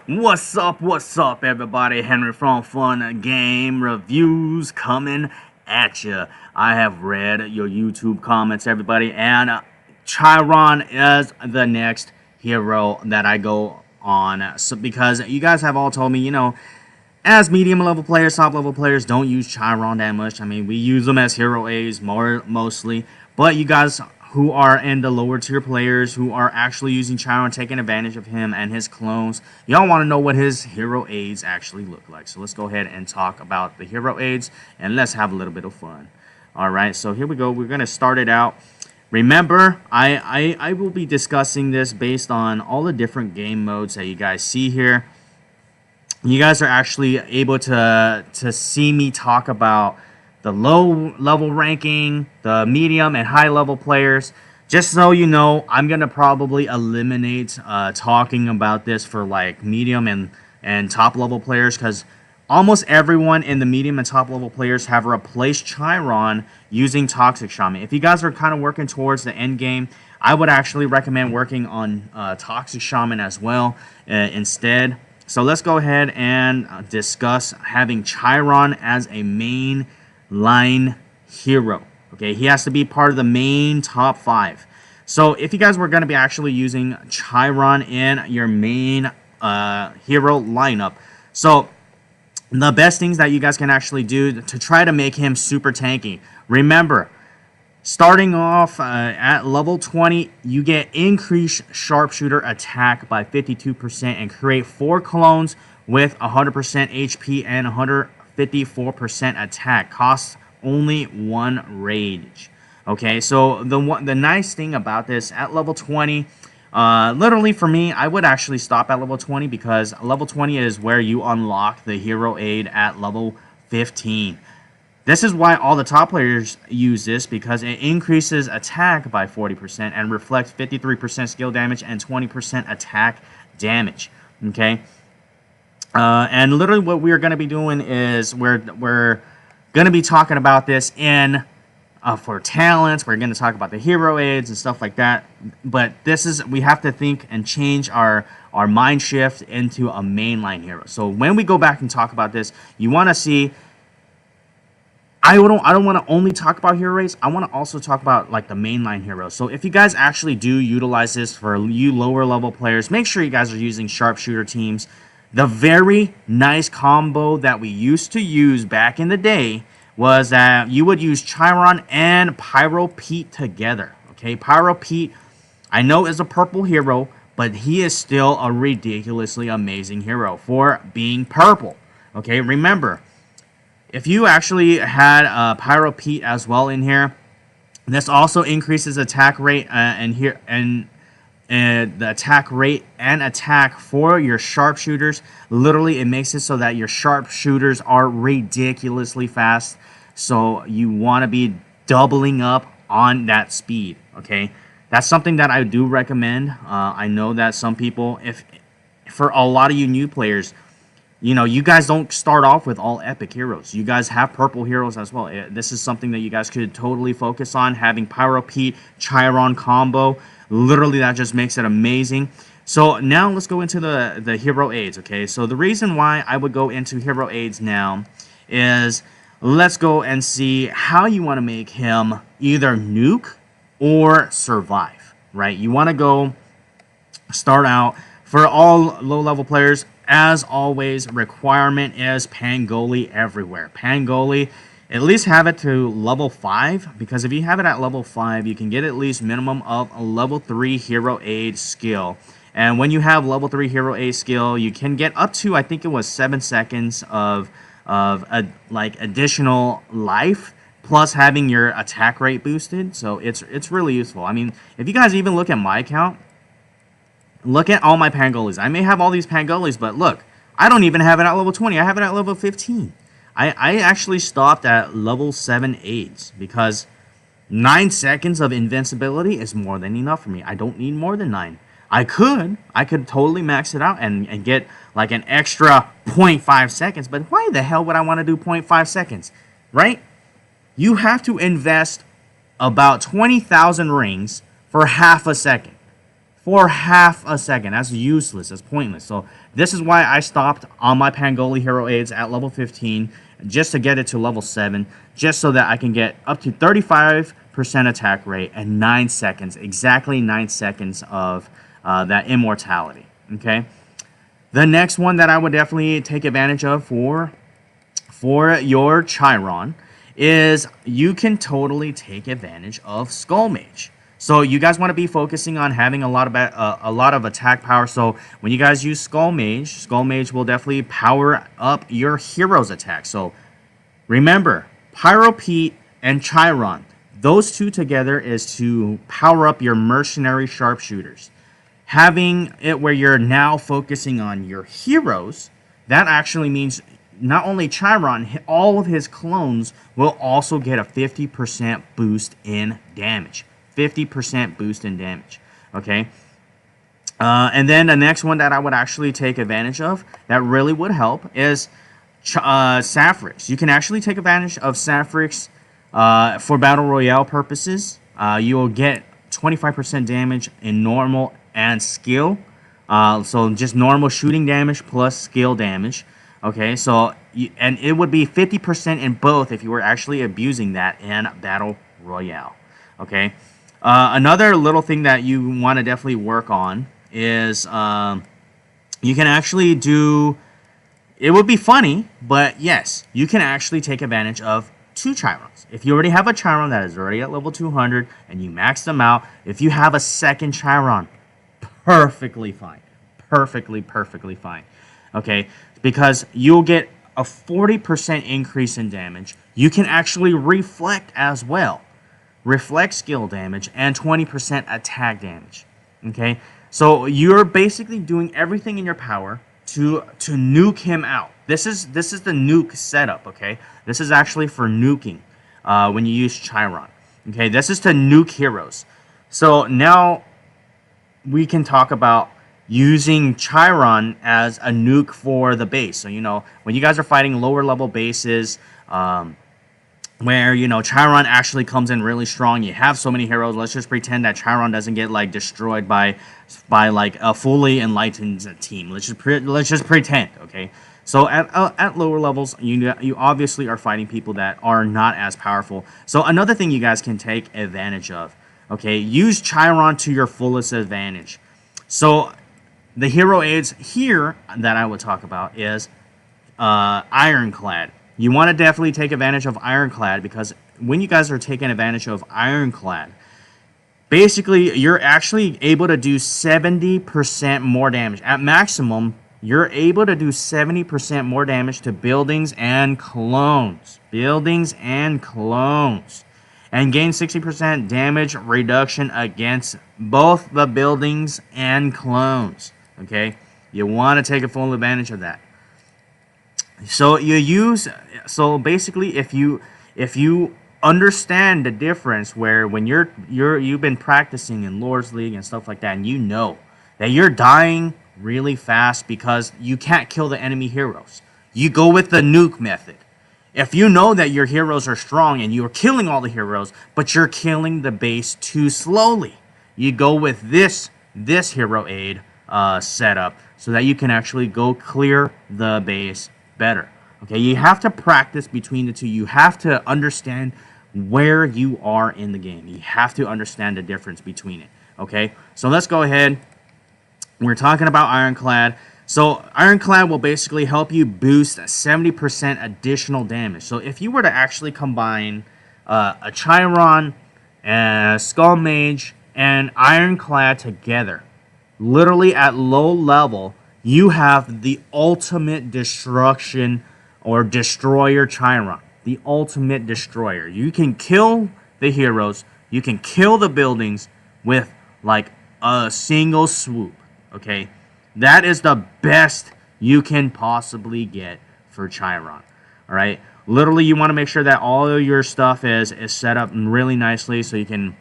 What's up, everybody? Henry from Fun Game Reviews coming at you. I have read your YouTube comments, everybody, and Chiron is the next hero that I go on. So, because you guys have all told me, as medium level players, top level players don't use Chiron that much. I mean, we use them as hero A's mostly, but you guys who are in the lower tier players who are actually using Chiron, taking advantage of him and his clones, y'all want to know what his hero aids actually look like. So let's go ahead and talk about the hero aids and let's have a little bit of fun. All right, so here we go. We're going to start it out. Remember, I will be discussing this based on all the different game modes that you guys see here. You guys are actually able to see me talk about the low level ranking, the medium and high level players. Just so you know, I'm gonna probably eliminate talking about this for like medium and top level players, because almost everyone in the medium and top level players have replaced Chiron using Toxic Shaman. If you guys are kind of working towards the end game, I would actually recommend working on Toxic Shaman as well instead. So let's go ahead and discuss having Chiron as a main line hero. Okay, he has to be part of the main top 5. So if you guys were going to be actually using Chiron in your main hero lineup, so the best things that you guys can actually do to try to make him super tanky. Remember, starting off at level 20, you get increased sharpshooter attack by 52% and create 4 clones with 100% HP and 154% attack. Costs only 1 rage. Okay, so the nice thing about this at level 20, literally for me, I would actually stop at level 20, because level 20 is where you unlock the hero aid at level 15. This is why all the top players use this, because it increases attack by 40% and reflects 53% skill damage and 20% attack damage. Okay, and literally what we're going to be doing is we're going to be talking about this in for talents. We're going to talk about the hero aids and stuff like that. But we have to think and change our mind shift into a mainline hero. So when we go back and talk about this, you want to see. I don't want to only talk about hero aids. I want to also talk about like the mainline heroes. So if you guys actually do utilize this for you lower level players, make sure you guys are using sharpshooter teams. The very nice combo that we used to use back in the day was that you would use Chiron and Pyro Pete together. Okay, Pyro Pete, I know, is a purple hero, but he is still a ridiculously amazing hero for being purple. Okay, remember, if you actually had Pyro Pete as well in here, this also increases attack rate and the attack rate and attack for your sharpshooters. Literally, it makes it so that your sharpshooters are ridiculously fast. So you want to be doubling up on that speed. Okay, that's something that I do recommend. I know that some people, for a lot of you new players, you guys don't start off with all epic heroes. You guys have purple heroes as well. This is something that you guys could totally focus on, having Pyro Pete, Chiron combo. Literally, that just makes it amazing. So now let's go into the hero aids, okay? So the reason why I would go into hero aids now is let's go and see how you want to make him either nuke or survive, right? You want to go start out for all low-level players. As always, requirement is Pangoli everywhere. Pangoli, at least have it to level 5, because if you have it at level 5, you can get at least minimum of a level 3 hero aid skill. And when you have level 3 hero aid skill, you can get up to, I think it was 7 seconds of like additional life, plus having your attack rate boosted. So it's really useful. I mean, if you guys even look at my account, look at all my Pangolis. I may have all these Pangolis, but look, I don't even have it at level 20. I have it at level 15. I actually stopped at level 7 aids, because 9 seconds of invincibility is more than enough for me. I don't need more than 9. I could totally max it out and get like an extra 0.5 seconds, but why the hell would I want to do 0.5 seconds, right? You have to invest about 20,000 rings for half a second. for half a second. That's useless. That's pointless. So this is why I stopped on my Pangoli hero aids at level 15 just to get it to level 7, just so that I can get up to 35% attack rate and 9 seconds, exactly 9 seconds of that immortality. Okay. The next one that I would definitely take advantage of for your Chiron is you can totally take advantage of Skull Mage. So you guys want to be focusing on having a lot of attack power. So when you guys use Skull Mage will definitely power up your hero's attack. So remember, Pyro Pete and Chiron, those two together is to power up your mercenary sharpshooters. Having it where you're now focusing on your heroes, that actually means not only Chiron, all of his clones will also get a 50% boost in damage. 50% boost in damage. Okay? And then the next one that I would actually take advantage of that really would help is Sapphirex. You can actually take advantage of Sapphirex for Battle Royale purposes. You will get 25% damage in normal and skill. So just normal shooting damage plus skill damage. Okay, so and it would be 50% in both if you were actually abusing that in Battle Royale. Okay, another little thing that you want to definitely work on is you can actually do. It would be funny, but yes, you can actually take advantage of 2 Chirons. If you already have a Chiron that is already at level 200 and you max them out, if you have a second Chiron, perfectly fine. Perfectly fine. Okay, because you'll get a 40% increase in damage. You can actually reflect as well. Reflect skill damage and 20% attack damage. Okay, so you're basically doing everything in your power to nuke him out. This is the nuke setup. Okay, this is actually for nuking when you use Chiron. Okay, this is to nuke heroes. So now we can talk about using Chiron as a nuke for the base. So, you know, when you guys are fighting lower level bases, where, you know, Chiron actually comes in really strong, you have so many heroes, let's just pretend that Chiron doesn't get, like, destroyed by like, a fully enlightened team. Let's just pretend, okay? So, at lower levels, you obviously are fighting people that are not as powerful. So, another thing you guys can take advantage of, okay? Use Chiron to your fullest advantage. So, the hero aids here that I would talk about is Ironclad. You want to definitely take advantage of Ironclad because when you guys are taking advantage of Ironclad, basically you're actually able to do 70% more damage. At maximum, you're able to do 70% more damage to buildings and clones. And gain 60% damage reduction against both the buildings and clones. Okay, you want to take a full advantage of that. So basically, if you understand the difference, where when you've been practicing in Lord's League and stuff like that, and you know that you're dying really fast because you can't kill the enemy heroes, you go with the nuke method. If you know that your heroes are strong and you're killing all the heroes, but you're killing the base too slowly, you go with this hero aid setup so that you can actually go clear the base better. Okay, you have to practice between the two. You have to understand where you are in the game. You have to understand the difference between it. Okay, so let's go ahead. We're talking about Ironclad. So Ironclad will basically help you boost 70% additional damage. So if you were to actually combine a Chiron, a Skull Mage, and Ironclad together, literally at low level, you have the ultimate destruction or destroyer Chiron. The ultimate destroyer. You can kill the heroes, you can kill the buildings with like a single swoop. Okay, that is the best you can possibly get for Chiron. All right, literally you want to make sure that all of your stuff is set up really nicely so you can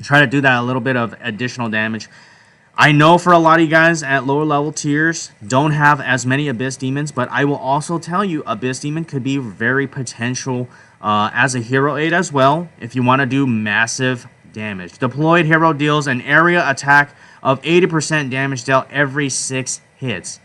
try to do that a little bit of additional damage. I know for a lot of you guys at lower level tiers don't have as many Abyss Demons, but I will also tell you Abyss Demon could be very potential as a hero aid as well if you want to do massive damage. Deployed hero deals an area attack of 80% damage dealt every 6 hits.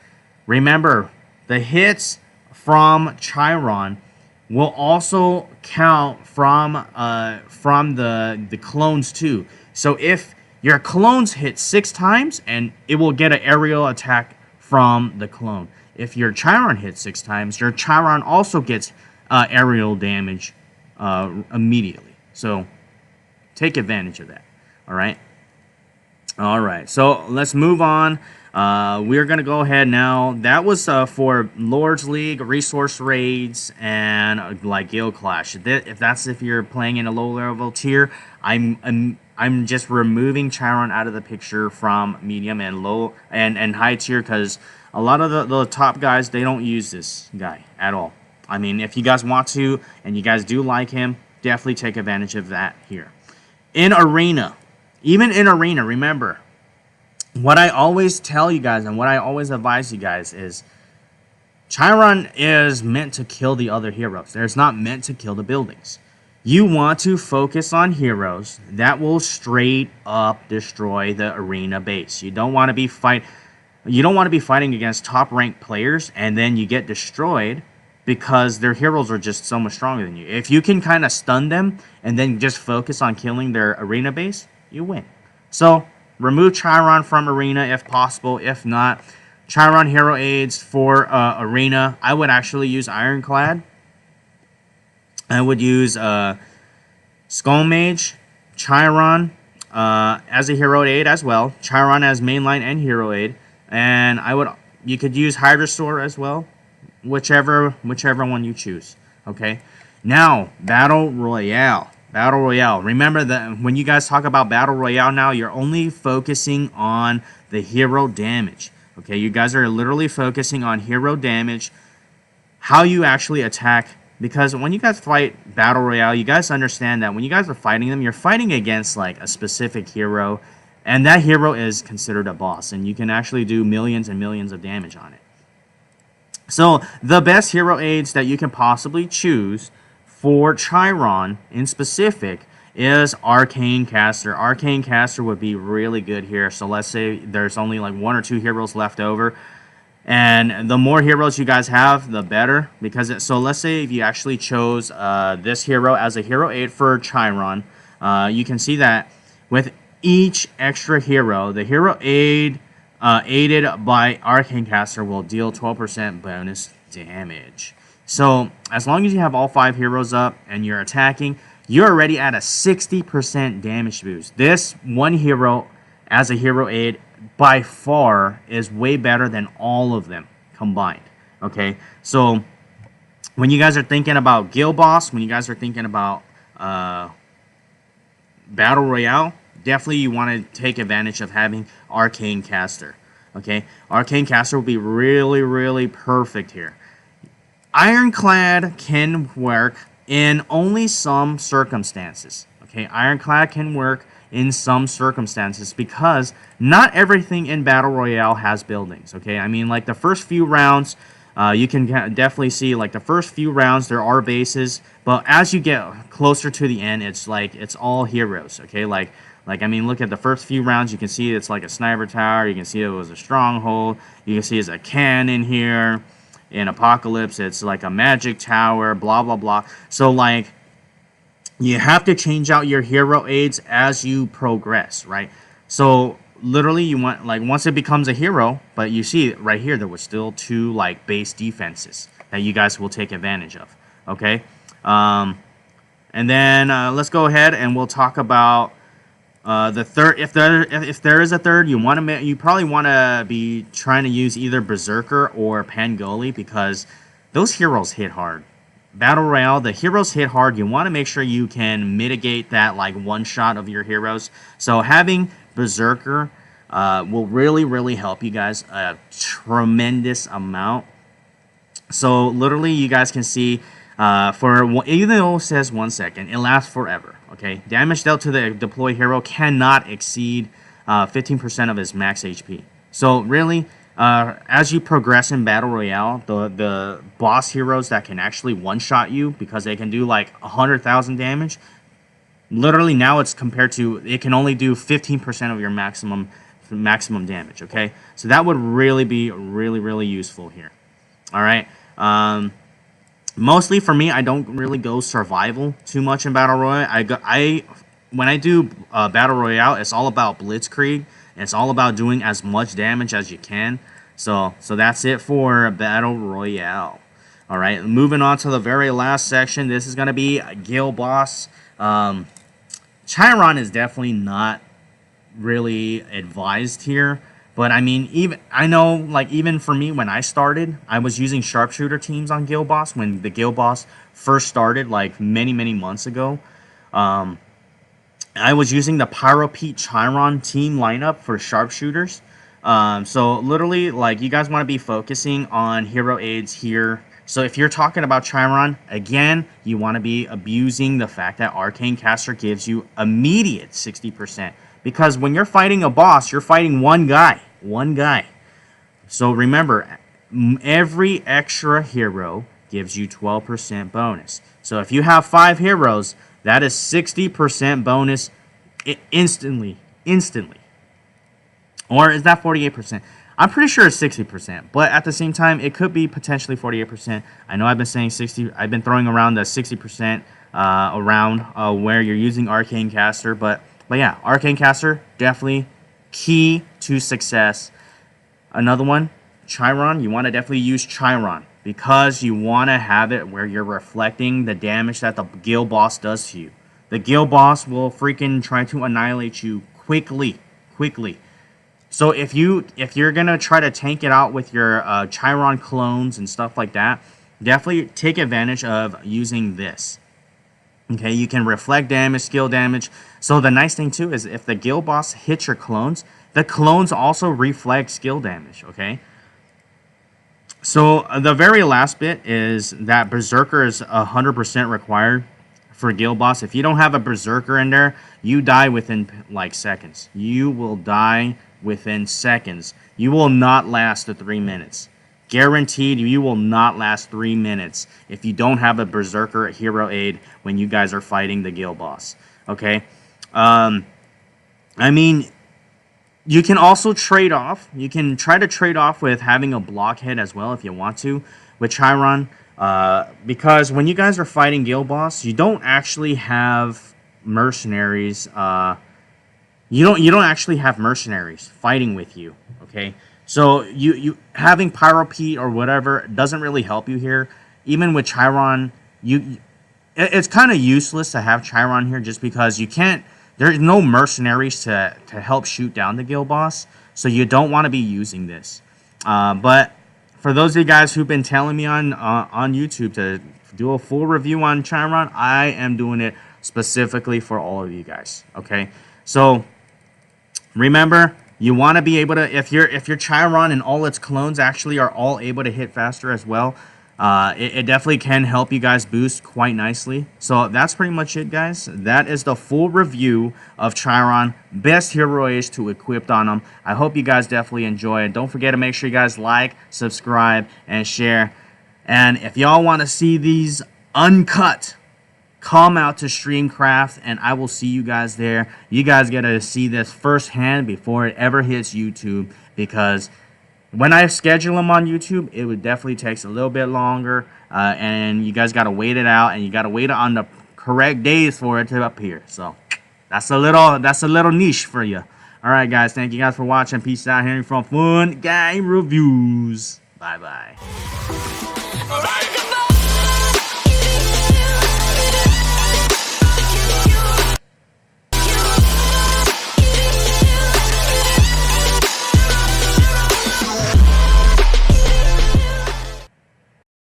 Remember, the hits from Chiron will also count from the clones too. So if your clones hit 6 times, and it will get an aerial attack from the clone. If your Chiron hits 6 times, your Chiron also gets aerial damage immediately. So take advantage of that. All right. All right. So let's move on. We're gonna go ahead now. That was for Lords League, resource raids, and like guild clash. If you're playing in a low level tier, I'm just removing Chiron out of the picture from medium and low and high tier, because a lot of the top guys, they don't use this guy at all. I mean, if you guys want to and you guys do like him, definitely take advantage of that here. In arena, even in arena, remember, what I always tell you guys and what I always advise you guys is Chiron is meant to kill the other heroes. It's not meant to kill the buildings. You want to focus on heroes that will straight up destroy the arena base. You don't want to be fighting against top ranked players and then you get destroyed because their heroes are just so much stronger than you. If you can kind of stun them and then just focus on killing their arena base, you win. So remove Chiron from arena if possible. If not, Chiron hero aids for arena. I would actually use Ironclad. I would use Skull Mage, Chiron as a hero aid as well. Chiron as mainline and hero aid. And you could use Hydrasaur as well. Whichever one you choose. Okay. Now, Battle Royale. Battle Royale. Remember that when you guys talk about Battle Royale now, you're only focusing on the hero damage. Okay, you guys are literally focusing on hero damage, how you actually attack. Because when you guys fight Battle Royale, you guys understand that when you guys are fighting them, you're fighting against like a specific hero, and that hero is considered a boss, and you can actually do millions and millions of damage on it. So the best hero aids that you can possibly choose for Chiron in specific is Arcane Caster. Arcane Caster would be really good here. So let's say there's only like 1 or 2 heroes left over. And the more heroes you guys have, the better. So let's say if you actually chose this hero as a hero aid for Chiron, you can see that with each extra hero, the hero aid aided by Arcane Caster will deal 12% bonus damage. So as long as you have all 5 heroes up and you're attacking, you're already at a 60% damage boost. This one hero as a hero aid by far is way better than all of them combined. Okay, so when you guys are thinking about guild boss, when you guys are thinking about Battle Royale, definitely you want to take advantage of having Arcane Caster. Okay, Arcane Caster will be really, really perfect here. Ironclad can work in only some circumstances. Okay, Ironclad can work in some circumstances because not everything in Battle Royale has buildings. Okay, I mean, like the first few rounds, you can definitely see like the first few rounds there are bases, but as you get closer to the end, it's like it's all heroes. Okay, like I mean, look at the first few rounds. You can see it's like a sniper tower. You can see it was a stronghold. You can see it's a cannon here. In Apocalypse, it's like a magic tower. Blah blah blah. So like, you have to change out your hero aids as you progress, right? So literally, you want like once it becomes a hero, but you see right here there was still 2 like base defenses that you guys will take advantage of. Okay, and then let's go ahead and we'll talk about. The third, if there is a third, you probably want to be trying to use either Berserker or Pangoli because those heroes hit hard. Battle Royale, the heroes hit hard. You want to make sure you can mitigate that like one shot of your heroes. So having Berserker will really, really help you guys a tremendous amount. So literally, you guys can see even though it says 1 second, it lasts forever. Okay, damage dealt to the deployed hero cannot exceed 15% of his max HP. So really, as you progress in Battle Royale, the boss heroes that can actually one-shot you because they can do like 100,000 damage, literally now it's compared to, it can only do 15% of your maximum maximum damage. Okay, so that would really be really useful here. All right. Mostly for me, I don't really go survival too much in Battle Royale. When I do Battle Royale, it's all about Blitzkrieg. It's all about doing as much damage as you can. So that's it for Battle Royale. All right, moving on to the very last section. This is gonna be Guild Boss. Chiron is definitely not really advised here. But I mean, even for me, when I started, I was using sharpshooter teams on Guild Boss when the Guild Boss first started, like many months ago. I was using the Pyro Pete Chiron team lineup for sharpshooters. So literally, like, you guys want to be focusing on hero aids here. So if you're talking about Chiron, again, you want to be abusing the fact that Arcane Caster gives you immediate 60%. Because when you're fighting a boss, you're fighting one guy. So remember, every extra hero gives you 12% bonus. So if you have 5 heroes, that is 60% bonus instantly. Or is that 48%? I'm pretty sure it's 60%, but at the same time, it could be potentially 48%. I know I've been saying 60. I've been throwing around the 60% around where you're using Arcane Caster, but yeah, Arcane Caster, definitely key to success. Another one, Chiron. You want to definitely use Chiron because you want to have it where you're reflecting the damage that the Guild Boss does to you. The Guild Boss will freaking try to annihilate you quickly. So if you're gonna try to tank it out with your Chiron clones and stuff like that, definitely take advantage of using this. Okay, you can reflect damage, skill damage. So the nice thing too is if the Guild Boss hits your clones, the clones also reflect skill damage. Okay. So the very last bit is that Berserker is 100% required for Guild Boss. If you don't have a Berserker in there, you die within like seconds. You will die within seconds. You will not last the 3 minutes. Guaranteed, you will not last 3 minutes if you don't have a Berserker hero aid when you guys are fighting the Guild Boss. Okay? I mean, you can also trade off. You can try to trade off with having a blockhead as well if you want to with Chiron. Because when you guys are fighting Guild Boss, you don't actually have mercenaries. You don't actually have mercenaries fighting with you. Okay? So you having Pyro Pete or whatever doesn't really help you here. Even with Chiron, it's kind of useless to have Chiron here just because you can't. There's no mercenaries to help shoot down the Guild Boss, so you don't want to be using this. But for those of you guys who've been telling me on YouTube to do a full review on Chiron, I am doing it specifically for all of you guys. Okay, so remember. You want to be able to, if your Chiron and all its clones actually are all able to hit faster as well, it definitely can help you guys boost quite nicely. So that's pretty much it, guys. That is the full review of Chiron. Best hero age to equip on them. I hope you guys definitely enjoy it. Don't forget to make sure you guys like, subscribe, and share. And if y'all want to see these uncut, come out to Streamcraft and I will see you guys there. You guys get to see this firsthand before it ever hits YouTube, because when I schedule them on YouTube, it would definitely takes a little bit longer, and you guys got to wait it out, and you got to wait on the correct days for it to appear. So that's a little niche for you. All right, guys, thank you guys for watching. Peace out, hearing from Fun Game Reviews. Bye bye.